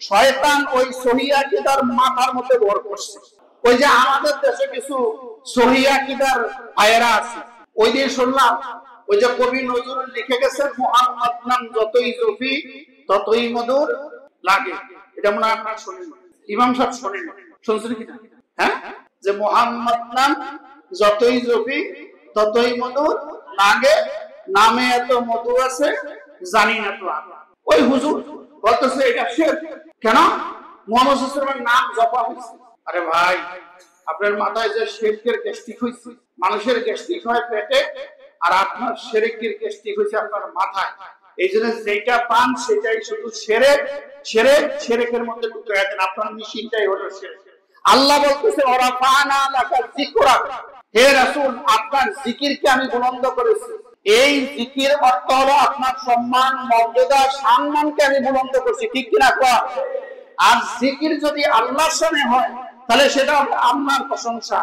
শয়তান ওই সহি আকীদার মাথার মধ্যে ভর করছে। ওই যে আমাদের দেশে কিছু সহি আকীদার আয়েরা আছে, ওই দিন শুনলাম ওই যে কবি নজরুল লিখে গেছেন, মুহাম্মদ নাম যতই জফি ততই মধুর লাগে। এটা মনে হয় আপনারা শোনেন, ইমাম সাহেব শোনেন, শুনছেন কিনা? হ্যাঁ, যে মুহাম্মদ নাম যতই জফি ততই মধুর লাগে, নামে এত মধু আছে জানি না তো। ওই হুজুর বলতেছে এটা শিরক। কেন? মুহাম্মদ সাল্লাল্লাহু আলাইহি ওয়াসাল্লামের নাম জপা হয়েছে। আরে ভাই, আপনার মাথায় যে শিরকের গ্যাস্ট্রিক হয়েছে, মানুষের গ্যাস্ট্রিক হয় পেটে, আর আপনার শিরকের গ্যাস্ট্রিক হয়েছে আপনার মাথায়। এই জন্য যেটা পান সেটাই শুধু শিরক, শিরক, শিরকের মধ্যে ঢুকে দেন। আপনার মেশিনটাই হলো শিরক। আল্লাহ বলতেছে ওরা ফানা লাকা যিকরাক, হে রাসূল আপনার জিকিরকে আমি বুলন্দ করেছি। এই জিকির অর্থ হলো আপনার সম্মান, মর্যাদা, সম্মানকে আমি বুলন্দ করছি, ঠিক কিনা কওয়া? আর জিকির যদি আল্লাহর সামনে হয় তাহলে সেটা হবে আল্লাহর প্রশংসা।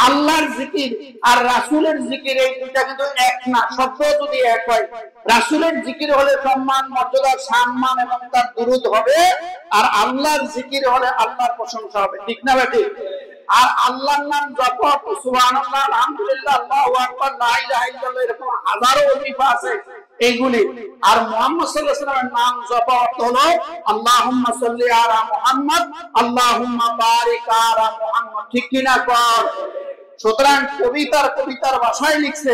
আল্লাহর জিকির আর রাসূলের জিকির এই দুইটা কিন্তু এক না। শব্দ যদি এক হয়, রাসূলের জিকির হলে সম্মান, মর্যাদা, সম্মান এবং তার দুরূদ হবে, আর আল্লাহর জিকির হলে আল্লাহর প্রশংসা হবে, ঠিক না বেটি? আর আল্লাহর নাম জপ, সুবহানাল্লাহ, আলহামদুলিল্লাহ, আল্লাহু আকবার, লা ইলাহা ইল্লাল্লাহ, এরকম হাজারো ওজিফা আছে এইগুলি। আর মুহাম্মদ সাল্লাল্লাহু আলাইহি ওয়াসাল্লামের নাম জপ হলো আল্লাহুম্মা সাল্লি আলা মুহাম্মদ, আল্লাহুম্মা বারিক আলা মুহাম্মদ, ঠিক কি না? সুতরাং কবিতার ভাষায় লিখছে,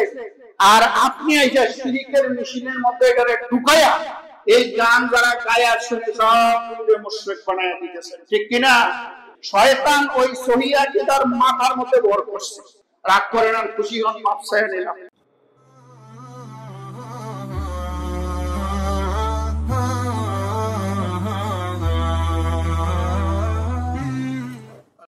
আর আপনি এই যে শিরকের মেশিনের মধ্যে এটারে ঢুকায়া এই গান যারা গায়া শুনে সব মুশরিক বানায়া দিতেছেন, ঠিক কি না? শয়তান ওই সহি আকীদার মাথার মধ্যে ভর করছে। রাগ করেন আর খুশি হন, মাফ চাইয়া নিলাম।